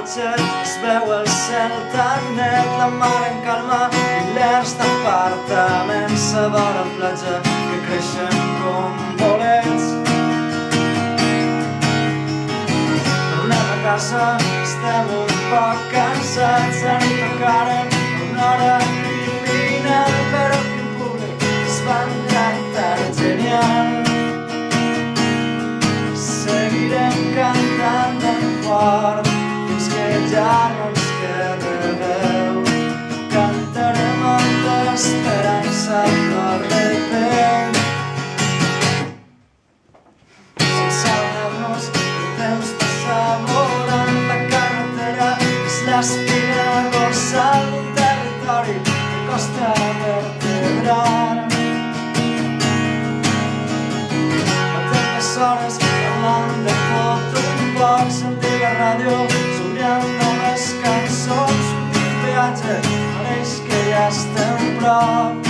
cotxe es veu el cel tan net, la mar en calma i l'ers d'apartaments a vora platja que creixen com bolets. Tornem a casa, estem un poc cansats, ens tocaren una hora criminal, però que en públic es van tractar genial. Seguirem cantant ben fort fins que ja no ens queda veu. Cantarem amb l'esperança a flor de pell. Sense adonar-nos el temps passa volant, la carretera és l'espina dorsal d'un territori que costa vertebrar. Hores parlant de tot un poc, sentir la ràdio somiant noves cançons, un viatge pareix que ja estem prop.